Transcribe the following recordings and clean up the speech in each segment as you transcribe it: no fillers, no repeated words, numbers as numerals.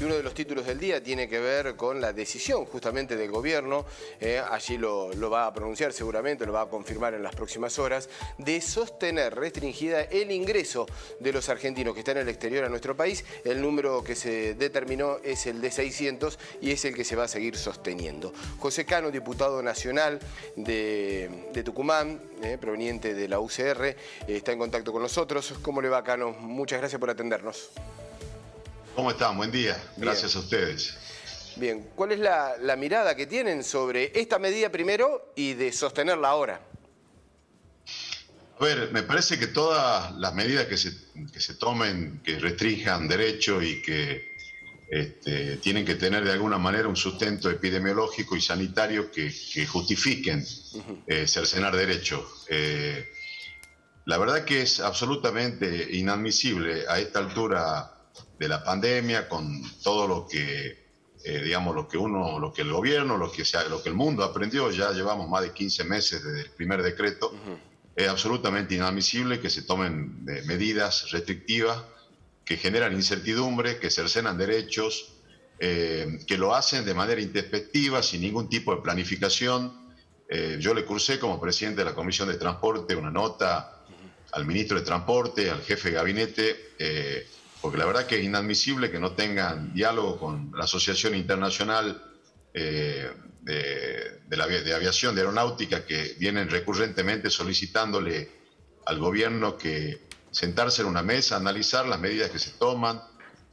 Y uno de los títulos del día tiene que ver con la decisión justamente del gobierno, allí lo va a pronunciar seguramente, lo va a confirmar en las próximas horas, de sostener restringida el ingreso de los argentinos que están en el exterior a nuestro país. El número que se determinó es el de 600 y es el que se va a seguir sosteniendo. José Cano, diputado nacional de Tucumán, proveniente de la UCR, está en contacto con nosotros. ¿Cómo le va, Cano? Muchas gracias por atendernos. ¿Cómo están? Buen día. Gracias a ustedes. Bien, ¿cuál es la mirada que tienen sobre esta medida primero y de sostenerla ahora? A ver, me parece que todas las medidas que se tomen, que restrinjan derechos y que tienen que tener de alguna manera un sustento epidemiológico y sanitario que justifiquen cercenar derechos. La verdad que es absolutamente inadmisible a esta altura de la pandemia, con todo lo que, digamos, lo que el gobierno, lo que el mundo aprendió. Ya llevamos más de 15 meses desde el primer decreto. Es absolutamente inadmisible que se tomen medidas restrictivas que generan incertidumbre, que cercenan derechos, que lo hacen de manera intempestiva, sin ningún tipo de planificación. Yo le cursé como presidente de la Comisión de Transporte una nota al ministro de Transporte, al jefe de gabinete, porque la verdad que es inadmisible que no tengan diálogo con la Asociación Internacional de Aviación, de Aeronáutica, que vienen recurrentemente solicitándole al gobierno que sentarse en una mesa, analizar las medidas que se toman,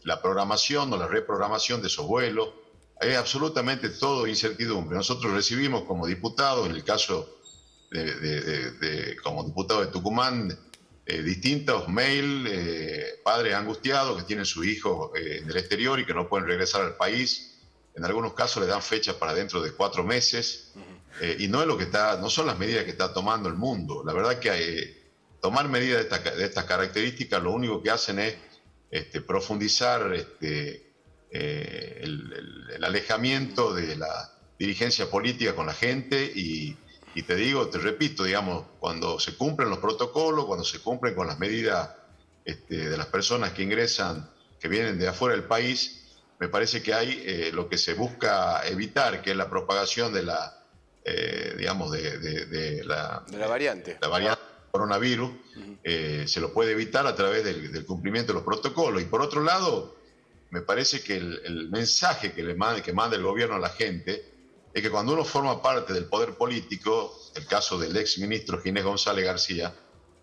la programación o la reprogramación de esos vuelos. Es absolutamente todo incertidumbre. Nosotros recibimos como diputados, en el caso como diputado de Tucumán, distintos mails, padres angustiados que tienen sus hijos en el exterior y que no pueden regresar al país. En algunos casos le dan fecha para dentro de 4 meses. Y no es no son las medidas que está tomando el mundo. La verdad que tomar medidas de estas características lo único que hacen es profundizar el alejamiento de la dirigencia política con la gente y te repito, digamos, cuando se cumplen los protocolos, cuando se cumplen con las medidas de las personas que ingresan, que vienen de afuera del país, me parece que hay lo que se busca evitar, que es la propagación de la, digamos, de la variante. La variante coronavirus, se lo puede evitar a través del cumplimiento de los protocolos. Y por otro lado, me parece que el mensaje que manda el gobierno a la gente es que cuando uno forma parte del poder político, el caso del ex ministro Ginés González García,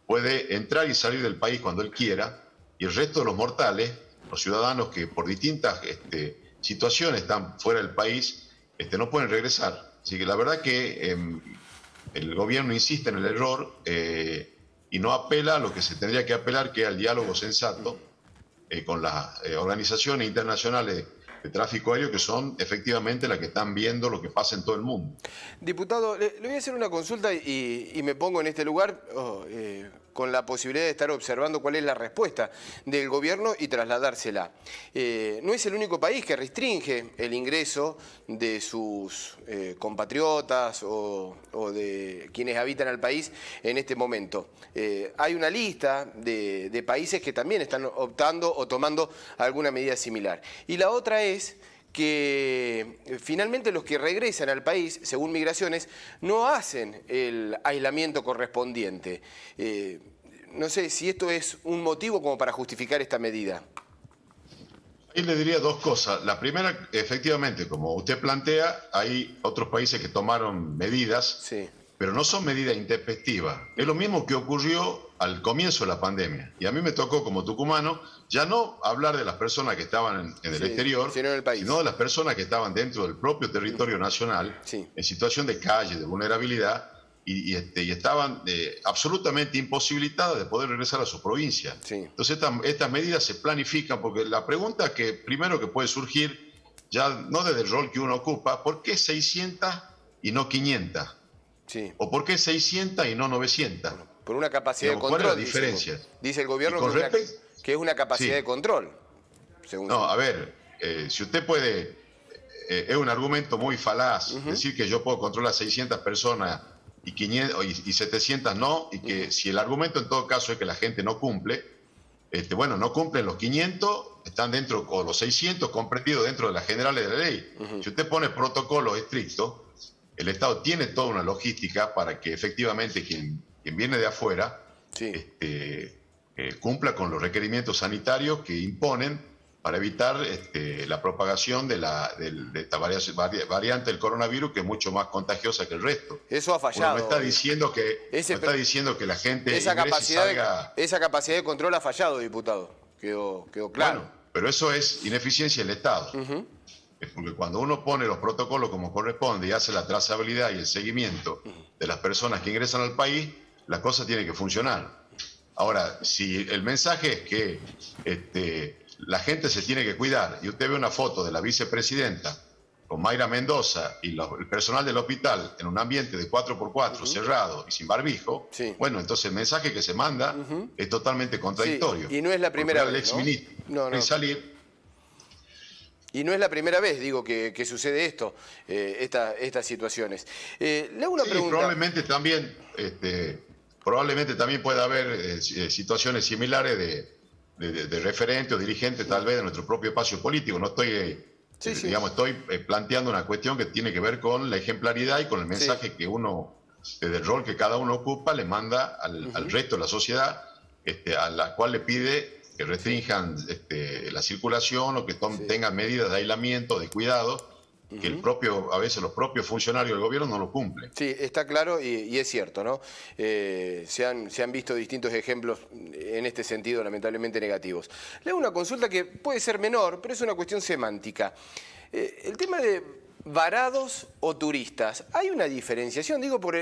puede entrar y salir del país cuando él quiera, y el resto de los mortales, los ciudadanos que por distintas situaciones están fuera del país, no pueden regresar. Así que la verdad que el gobierno insiste en el error y no apela a lo que se tendría que apelar, que es al diálogo sensato con las organizaciones internacionales de tráfico aéreo, que son efectivamente las que están viendo lo que pasa en todo el mundo. Diputado, le voy a hacer una consulta y me pongo en este lugar con la posibilidad de estar observando cuál es la respuesta del gobierno y trasladársela. No es el único país que restringe el ingreso de sus compatriotas o de quienes habitan al país en este momento. Hay una lista de países que también están optando o tomando alguna medida similar. Y la otra es que finalmente los que regresan al país, según Migraciones, no hacen el aislamiento correspondiente. No sé si esto es un motivo como para justificar esta medida. Ahí le diría dos cosas. La primera, efectivamente, como usted plantea, hay otros países que tomaron medidas, sí, pero no son medidas intempestivas. Es lo mismo que ocurrió al comienzo de la pandemia. Y a mí me tocó, como tucumano, ya no hablar de las personas que estaban en el exterior, sino de las personas que estaban dentro del propio territorio nacional, en situación de calle, de vulnerabilidad, y estaban absolutamente imposibilitadas de poder regresar a su provincia. Entonces estas medidas se planifican, porque la pregunta que primero que puede surgir, ya no desde el rol que uno ocupa, ¿por qué 600 y no 500? ¿O por qué 600 y no 900? Bueno, por una capacidad de control. ¿Cuál es la diferencia? Dice el gobierno que es una capacidad de control. No, a ver, si usted puede, es un argumento muy falaz decir que yo puedo controlar 600 personas y 500 y 700 no, y que si el argumento en todo caso es que la gente no cumple, bueno, no cumplen los 500, están dentro, o los 600 comprendidos dentro de las generales de la ley. Si usted pone protocolos estrictos, el Estado tiene toda una logística para que efectivamente quien viene de afuera cumpla con los requerimientos sanitarios que imponen para evitar la propagación de esta variante del coronavirus, que es mucho más contagiosa que el resto. Eso ha fallado. Uno no está diciendo que la gente esa capacidad de control ha fallado, diputado. Quedó claro. Bueno, pero eso es ineficiencia del Estado. Porque cuando uno pone los protocolos como corresponde y hace la trazabilidad y el seguimiento de las personas que ingresan al país, la cosa tiene que funcionar. Ahora, si el mensaje es que la gente se tiene que cuidar, y usted ve una foto de la vicepresidenta con Mayra Mendoza y el personal del hospital en un ambiente de 4x4 cerrado y sin barbijo, bueno, entonces el mensaje que se manda es totalmente contradictorio. Y no es la primera vez, ¿no? Y no es la primera vez, digo, que sucede esto, estas situaciones. Le hago una pregunta. Probablemente también pueda haber situaciones similares de referente o dirigente tal vez de nuestro propio espacio político. No estoy, estoy planteando una cuestión que tiene que ver con la ejemplaridad y con el mensaje que uno, desde el rol que cada uno ocupa, le manda al resto de la sociedad, a la cual le pide que restrinjan la circulación o que tengan medidas de aislamiento, de cuidado, que a veces los propios funcionarios del gobierno no lo cumplen. Sí, está claro y es cierto, ¿no? Se han visto distintos ejemplos en este sentido, lamentablemente negativos. Le hago una consulta que puede ser menor, pero es una cuestión semántica. El tema de varados o turistas, ¿hay una diferenciación? Digo, por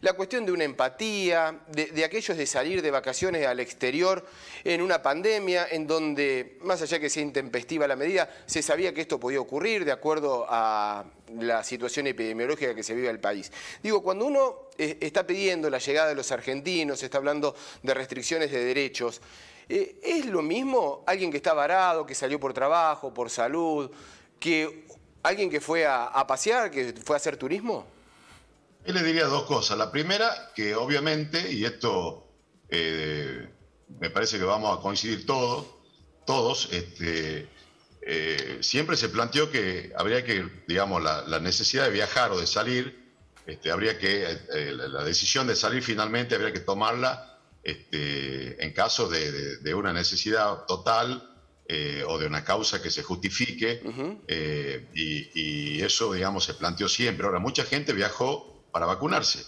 la cuestión de una empatía, de aquellos de salir de vacaciones al exterior en una pandemia, en donde, más allá que sea intempestiva la medida, se sabía que esto podía ocurrir de acuerdo a la situación epidemiológica que se vive en el país. Digo, cuando uno está pidiendo la llegada de los argentinos, está hablando de restricciones de derechos, ¿es lo mismo alguien que está varado, que salió por trabajo, por salud, que alguien que fue a pasear, que fue a hacer turismo? Yo le diría dos cosas. La primera, que obviamente, y esto me parece que vamos a coincidir todos, siempre se planteó que habría que, digamos, la necesidad de viajar o de salir, la decisión de salir finalmente habría que tomarla en caso de una necesidad total, o de una causa que se justifique, y eso, digamos, se planteó siempre. Ahora, mucha gente viajó para vacunarse.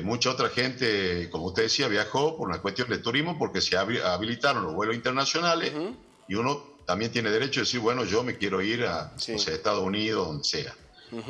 Mucha otra gente, como usted decía, viajó por una cuestión de turismo porque se habilitaron los vuelos internacionales, y uno también tiene derecho a decir, bueno, yo me quiero ir a Estados Unidos, donde sea.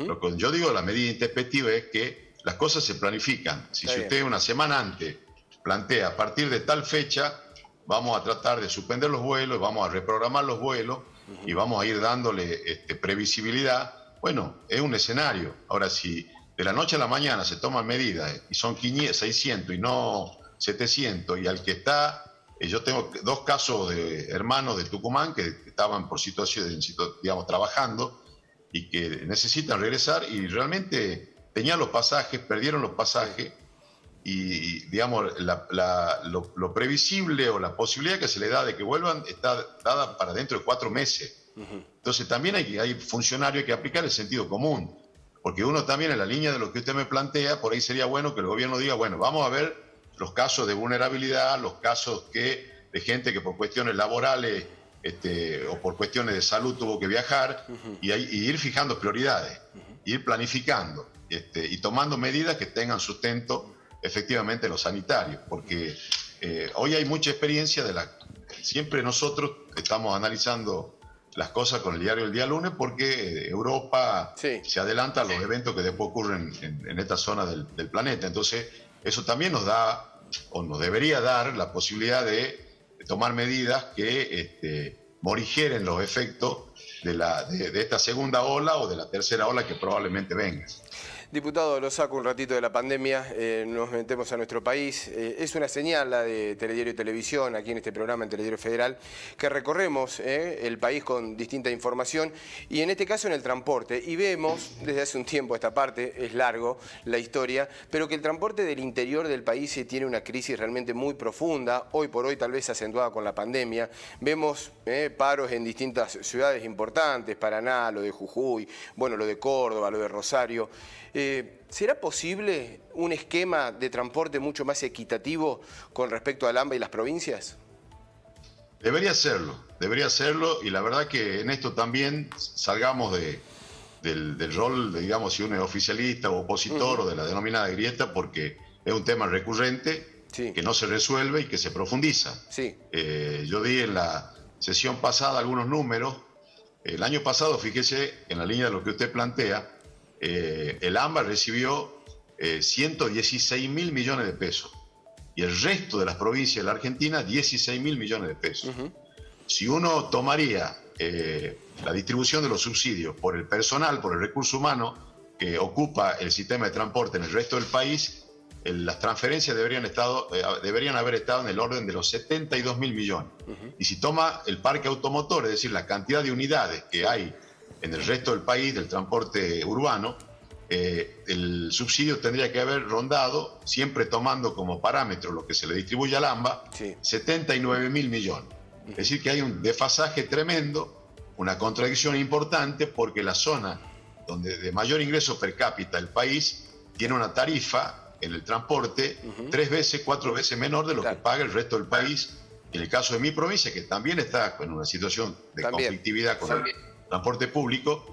Lo que yo digo, la medida intempestiva es que las cosas se planifican. Si usted una semana antes plantea, a partir de tal fecha, vamos a tratar de suspender los vuelos, vamos a reprogramar los vuelos y vamos a ir dándole previsibilidad. Bueno, es un escenario. Ahora, si de la noche a la mañana se toman medidas y son 600 y no 700, y al que está, yo tengo dos casos de hermanos de Tucumán que estaban por situación, digamos, trabajando y que necesitan regresar y realmente tenían los pasajes, perdieron los pasajes. Y digamos, lo previsible o la posibilidad que se le da de que vuelvan está dada para dentro de 4 meses. Entonces también hay funcionarios que aplicar el sentido común, porque uno también, en la línea de lo que usted me plantea, por ahí sería bueno que el gobierno diga, bueno, vamos a ver los casos de vulnerabilidad, los casos de gente que por cuestiones laborales o por cuestiones de salud tuvo que viajar, y ir fijando prioridades, ir planificando y tomando medidas que tengan sustento efectivamente los sanitarios, porque hoy hay mucha experiencia siempre nosotros estamos analizando las cosas con el diario El Día Lunes, porque Europa se adelanta a los eventos que después ocurren en esta zona del planeta. Entonces eso también nos da, o nos debería dar, la posibilidad de tomar medidas que morigeren los efectos de esta segunda ola o de la tercera ola que probablemente venga. Diputado, lo saco un ratito de la pandemia, nos metemos a nuestro país. Es una señal la de Telediario y Televisión, aquí en este programa en Telediario Federal, que recorremos el país con distinta información y en este caso en el transporte. Y vemos, desde hace un tiempo esta parte, es largo la historia, pero que el transporte del interior del país tiene una crisis realmente muy profunda, hoy por hoy tal vez acentuada con la pandemia. Vemos paros en distintas ciudades importantes, Paraná, lo de Jujuy, bueno, lo de Córdoba, lo de Rosario. ¿Será posible un esquema de transporte mucho más equitativo con respecto al AMBA y las provincias? Debería serlo y la verdad que en esto también salgamos del rol, digamos, si uno es oficialista o opositor o de la denominada grieta, porque es un tema recurrente que no se resuelve y que se profundiza. Yo di en la sesión pasada algunos números. El año pasado, fíjese, en la línea de lo que usted plantea, el AMBA recibió 116.000 millones de pesos y el resto de las provincias de la Argentina 16.000 millones de pesos. Si uno tomaría la distribución de los subsidios por el personal, por el recurso humano que ocupa el sistema de transporte en el resto del país, las transferencias deberían haber estado en el orden de los 72.000 millones. Y si toma el parque automotor, es decir, la cantidad de unidades que hay en el resto del país del transporte urbano, el subsidio tendría que haber rondado, siempre tomando como parámetro lo que se le distribuye al AMBA, 79.000 millones. Es decir, que hay un desfasaje tremendo, una contradicción importante, porque la zona donde de mayor ingreso per cápita del país tiene una tarifa en el transporte 3 veces, 4 veces menor de lo que paga el resto del país. En el caso de mi provincia, que también está en una situación de conflictividad con el transporte público,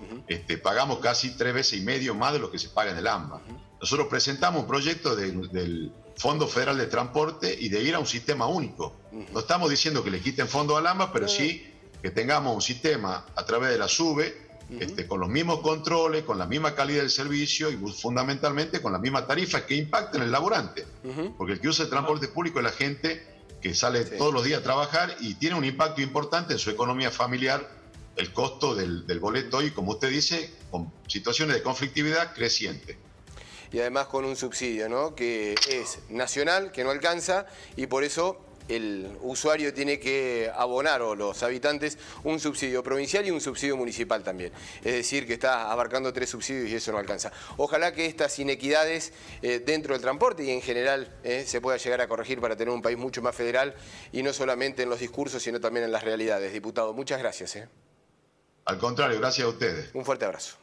pagamos casi 3 veces y medio más de lo que se paga en el AMBA. Nosotros presentamos un proyecto del Fondo Federal de Transporte y de ir a un sistema único. No estamos diciendo que le quiten fondo al AMBA, pero sí que tengamos un sistema a través de la SUBE, con los mismos controles, con la misma calidad del servicio y fundamentalmente con la misma tarifa que impacta en el laburante. Porque el que usa el transporte público es la gente que sale todos los días a trabajar y tiene un impacto importante en su economía familiar, el costo del boleto y, como usted dice, con situaciones de conflictividad creciente. Y además con un subsidio, ¿no?, que es nacional, que no alcanza, y por eso el usuario tiene que abonar, o los habitantes, un subsidio provincial y un subsidio municipal también. Es decir, que está abarcando 3 subsidios y eso no alcanza. Ojalá que estas inequidades dentro del transporte y en general se pueda llegar a corregir para tener un país mucho más federal y no solamente en los discursos, sino también en las realidades. Diputado, muchas gracias. Al contrario, gracias a ustedes. Un fuerte abrazo.